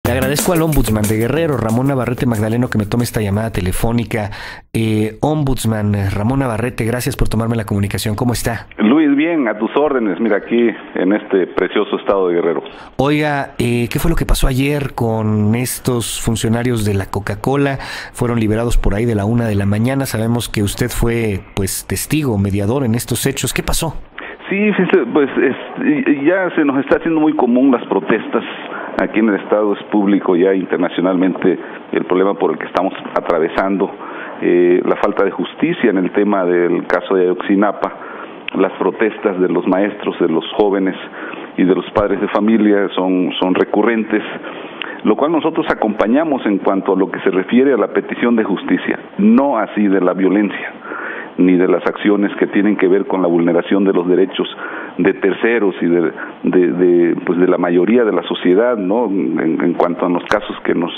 Le agradezco al ombudsman de Guerrero, Ramón Navarrete Magdaleno, que me tome esta llamada telefónica. Ombudsman Ramón Navarrete, gracias por tomarme la comunicación. ¿Cómo está? Luis, bien, a tus órdenes. Mira, aquí en este precioso estado de Guerrero. Oiga, ¿qué fue lo que pasó ayer con estos funcionarios de la Coca-Cola? Fueron liberados por ahí de la 1 de la mañana. Sabemos que usted fue, pues, testigo, mediador en estos hechos. ¿Qué pasó? Sí, pues ya se nos está haciendo muy común las protestas. Aquí en el estado es público ya internacionalmente el problema por el que estamos atravesando, la falta de justicia en el tema del caso de Ayotzinapa, las protestas de los maestros, de los jóvenes y de los padres de familia son recurrentes, lo cual nosotros acompañamos en cuanto a lo que se refiere a la petición de justicia, no así de la violencia ni de las acciones que tienen que ver con la vulneración de los derechos de terceros y de la mayoría de la sociedad, ¿no? En cuanto a los casos que nos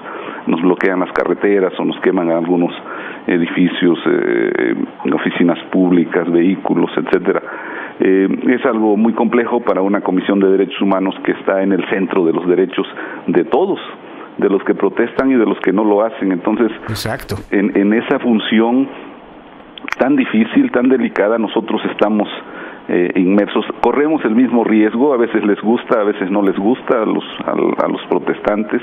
bloquean las carreteras o nos queman algunos edificios, oficinas públicas, vehículos, etcétera. Es algo muy complejo para una Comisión de Derechos Humanos que está en el centro de los derechos de todos, de los que protestan y de los que no lo hacen. Entonces, exacto. En esa función tan difícil, tan delicada, nosotros estamos inmersos, corremos el mismo riesgo, a veces les gusta, a veces no les gusta a los protestantes,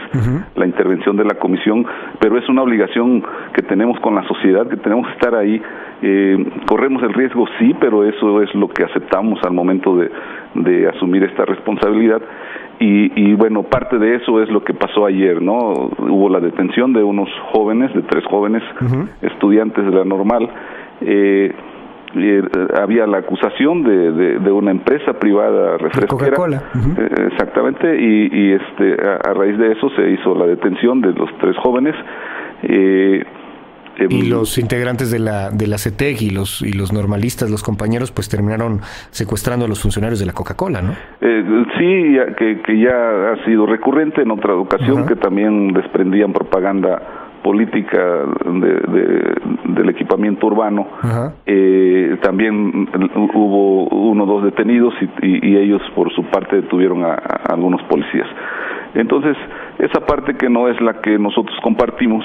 la intervención de la comisión, pero es una obligación que tenemos con la sociedad, que tenemos que estar ahí. Corremos el riesgo, sí, pero eso es lo que aceptamos al momento de asumir esta responsabilidad. Y bueno, parte de eso es lo que pasó ayer, ¿no? Hubo la detención de unos jóvenes, de 3 jóvenes estudiantes de la Normal. Había la acusación de una empresa privada refresquera, Coca-Cola. Exactamente, y a raíz de eso se hizo la detención de los 3 jóvenes. Y los integrantes de la CETEC y los normalistas, los compañeros, pues terminaron secuestrando a los funcionarios de la Coca-Cola, ¿no? Sí, que ya ha sido recurrente en otra ocasión, que también desprendían propaganda política del equipamiento urbano. También hubo 1 o 2 detenidos y ellos por su parte detuvieron a algunos policías. Entonces, esa parte que no es la que nosotros compartimos,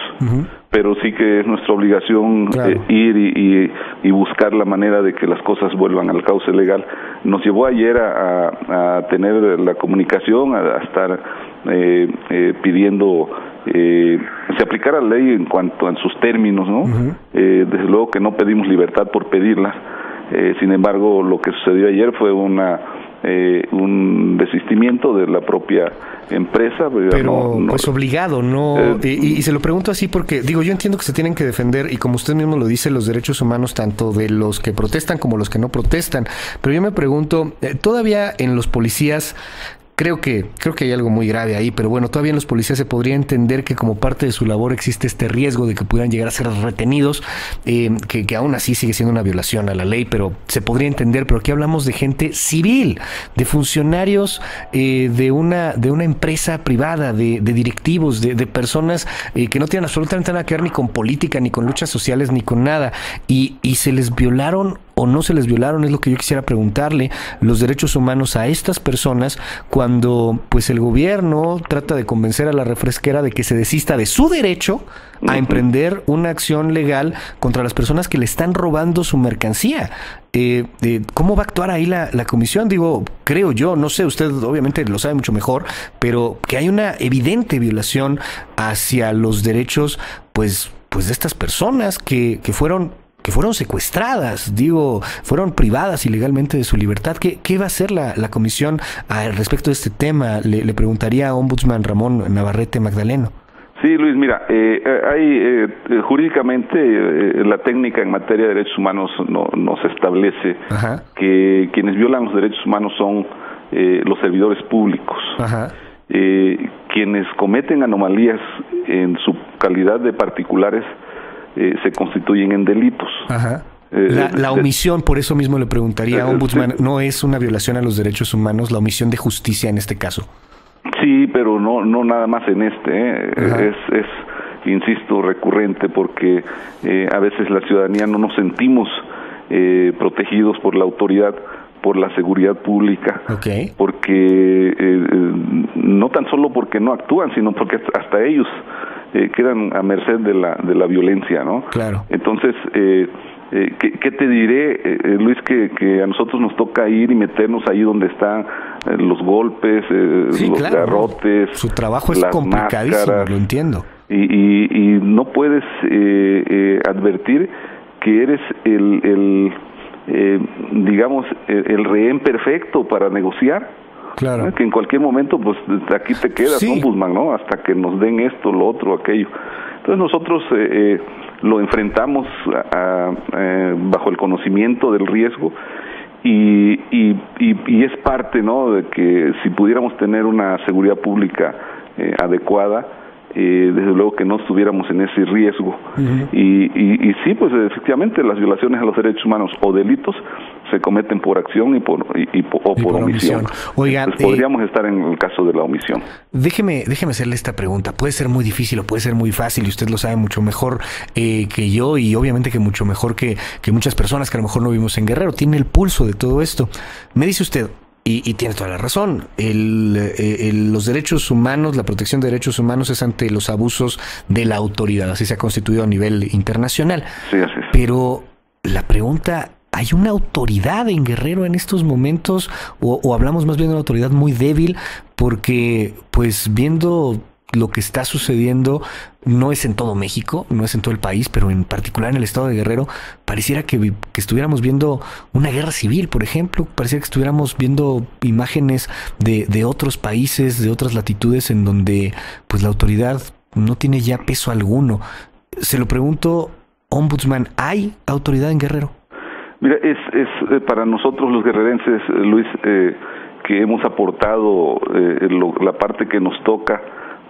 pero sí que es nuestra obligación, claro, ir y buscar la manera de que las cosas vuelvan al cauce legal. Nos llevó ayer a tener la comunicación, a estar pidiendo se aplicara la ley en cuanto a sus términos, ¿no? Desde luego que no pedimos libertad por pedirla. Sin embargo, lo que sucedió ayer fue un desistimiento de la propia empresa. Pero pues obligado, ¿no? Y se lo pregunto así porque, digo, yo entiendo que se tienen que defender, y como usted mismo lo dice, los derechos humanos, tanto de los que protestan como los que no protestan. Pero yo me pregunto, todavía en los policías, Creo que hay algo muy grave ahí, pero bueno, todavía en los policías se podría entender que como parte de su labor existe este riesgo de que pudieran llegar a ser retenidos, que aún así sigue siendo una violación a la ley, pero se podría entender. Pero aquí hablamos de gente civil, de funcionarios de una empresa privada, de directivos, de personas que no tienen absolutamente nada que ver ni con política, ni con luchas sociales, ni con nada, y se les violaron o no se les violaron, es lo que yo quisiera preguntarle, los derechos humanos a estas personas cuando pues el gobierno trata de convencer a la refresquera de que se desista de su derecho a emprender una acción legal contra las personas que le están robando su mercancía. ¿Cómo va a actuar ahí la comisión? Digo, creo yo, no sé, usted obviamente lo sabe mucho mejor, pero que hay una evidente violación hacia los derechos pues de estas personas que fueron secuestradas, digo, fueron privadas ilegalmente de su libertad. ¿Qué va a hacer la comisión al respecto de este tema? Le preguntaría a Ombudsman Ramón Navarrete Magdaleno. Sí, Luis, mira, hay jurídicamente la técnica en materia de derechos humanos nos establece que quienes violan los derechos humanos son los servidores públicos. Quienes cometen anomalías en su calidad de particulares se constituyen en delitos. La omisión, por eso mismo le preguntaría, Ombudsman, ¿no es una violación a los derechos humanos la omisión de justicia en este caso? Sí, pero no nada más en es insisto, recurrente, porque a veces la ciudadanía no nos sentimos protegidos por la autoridad por la seguridad pública, porque no tan solo porque no actúan, sino porque hasta ellos quedan a merced de la violencia, ¿no? Claro. Entonces, ¿qué te diré, Luis, que a nosotros nos toca ir y meternos ahí donde están los golpes, los garrotes, su trabajo es complicadísimo, máscaras, lo entiendo. Y no puedes advertir que eres digamos, el rehén perfecto para negociar. Claro. Que en cualquier momento, pues, aquí te quedas, ombudsman, ¿no? Hasta que nos den esto, lo otro, aquello. Entonces nosotros lo enfrentamos bajo el conocimiento del riesgo y es parte, ¿no?, de que si pudiéramos tener una seguridad pública adecuada, desde luego que no estuviéramos en ese riesgo. Y sí, pues efectivamente las violaciones a los derechos humanos o delitos se cometen por acción o por omisión. Oiga, pues podríamos estar en el caso de la omisión. Déjeme hacerle esta pregunta. Puede ser muy difícil o puede ser muy fácil, y usted lo sabe mucho mejor que yo, y obviamente que mucho mejor que muchas personas que a lo mejor no vivimos en Guerrero. Tiene el pulso de todo esto. Me dice usted, y tiene toda la razón, los derechos humanos, la protección de derechos humanos es ante los abusos de la autoridad, así se ha constituido a nivel internacional. Sí, así es. Pero la pregunta, ¿hay una autoridad en Guerrero en estos momentos? ¿O hablamos más bien de una autoridad muy débil? Porque, pues, viendo lo que está sucediendo, no es en todo México, no es en todo el país, pero en particular en el estado de Guerrero, pareciera que estuviéramos viendo una guerra civil, por ejemplo. Pareciera que estuviéramos viendo imágenes de otros países, de otras latitudes, en donde pues la autoridad no tiene ya peso alguno. Se lo pregunto, ombudsman, ¿hay autoridad en Guerrero? Mira, es para nosotros los guerrerenses, Luis, que hemos aportado la parte que nos toca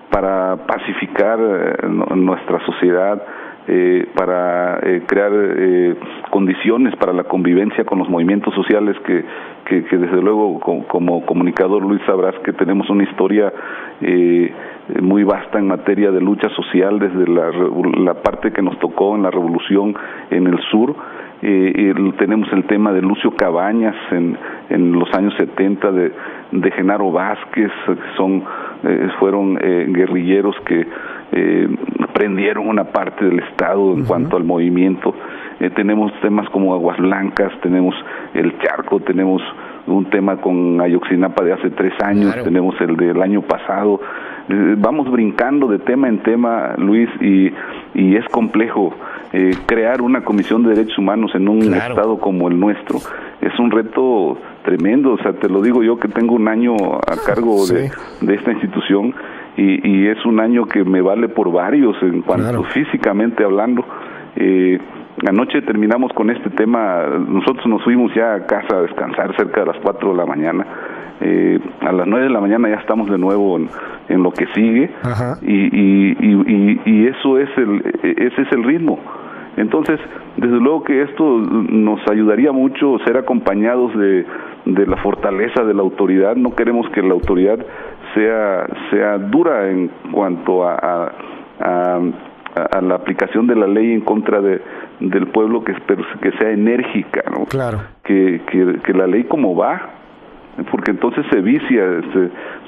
para pacificar nuestra sociedad, para crear condiciones para la convivencia con los movimientos sociales que desde luego como comunicador, Luis, sabrás que tenemos una historia muy vasta en materia de lucha social, desde la parte que nos tocó en la revolución en el sur. Tenemos el tema de Lucio Cabañas en los años 70, de Genaro Vázquez, que fueron guerrilleros que prendieron una parte del Estado en cuanto al movimiento. Tenemos temas como Aguas Blancas, tenemos el Charco, tenemos un tema con Ayotzinapa de hace 3 años, claro. Tenemos el del año pasado. Vamos brincando de tema en tema, Luis, y es complejo. Crear una comisión de derechos humanos en un claro. Estado como el nuestro es un reto tremendo. O sea, te lo digo yo que tengo un año a cargo sí. de esta institución y es un año que me vale por varios en cuanto claro. Físicamente hablando. Anoche terminamos con este tema. Nosotros nos fuimos ya a casa a descansar cerca de las 4 de la mañana. A las 9 de la mañana ya estamos de nuevo en lo que sigue. Ajá. Y eso es ese es el ritmo. Entonces, desde luego que esto nos ayudaría mucho ser acompañados de la fortaleza de la autoridad. No queremos que la autoridad sea dura en cuanto a la aplicación de la ley en contra del pueblo, que sea enérgica, ¿no? Claro. Que la ley como va, porque entonces se vicia.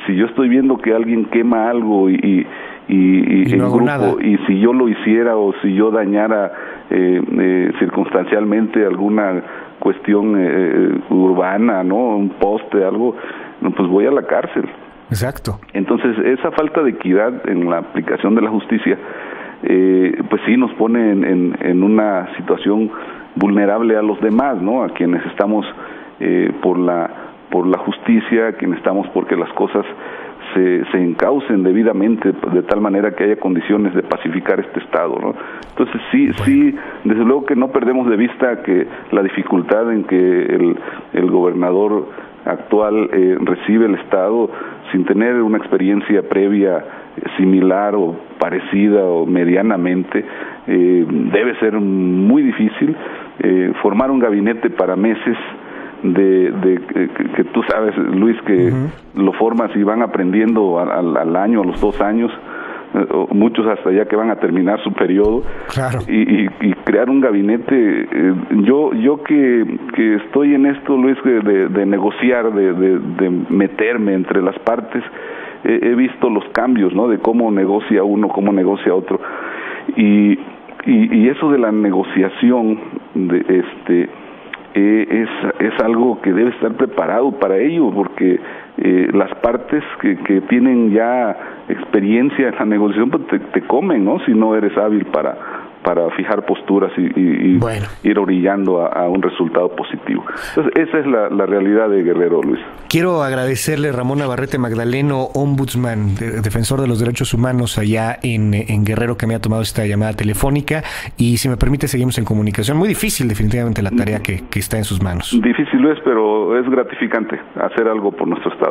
Si yo estoy viendo que alguien quema algo y no en grupo nada. Y si yo lo hiciera o si yo dañara circunstancialmente alguna cuestión urbana, ¿no? Un poste, algo, pues voy a la cárcel. Exacto. Entonces esa falta de equidad en la aplicación de la justicia pues sí nos pone en una situación vulnerable a los demás, ¿no? A quienes estamos por la justicia, a quienes estamos porque las cosas se encaucen debidamente de tal manera que haya condiciones de pacificar este Estado, ¿no? Entonces sí, desde luego que no perdemos de vista que la dificultad en que el gobernador actual recibe el Estado sin tener una experiencia previa similar o parecida o medianamente, debe ser muy difícil formar un gabinete para meses que tú sabes, Luis, que lo formas y van aprendiendo al año, a los 2 años. muchos hasta ya que van a terminar su periodo, claro. y crear un gabinete. Yo que estoy en esto, Luis, de negociar, de meterme entre las partes, he visto los cambios, ¿no? De cómo negocia uno, cómo negocia otro, y eso de la negociación es algo que debe estar preparado para ello, porque las partes que tienen ya experiencia en la negociación, pues te comen, ¿no? Si no eres hábil para fijar posturas y bueno, ir orillando a un resultado positivo. Entonces, esa es la realidad de Guerrero, Luis. Quiero agradecerle a Ramón Navarrete Magdaleno, ombudsman, defensor de los derechos humanos allá en Guerrero, que me ha tomado esta llamada telefónica, y si me permite seguimos en comunicación. Muy difícil definitivamente la tarea que está en sus manos. Difícil es, pero es gratificante hacer algo por nuestro Estado.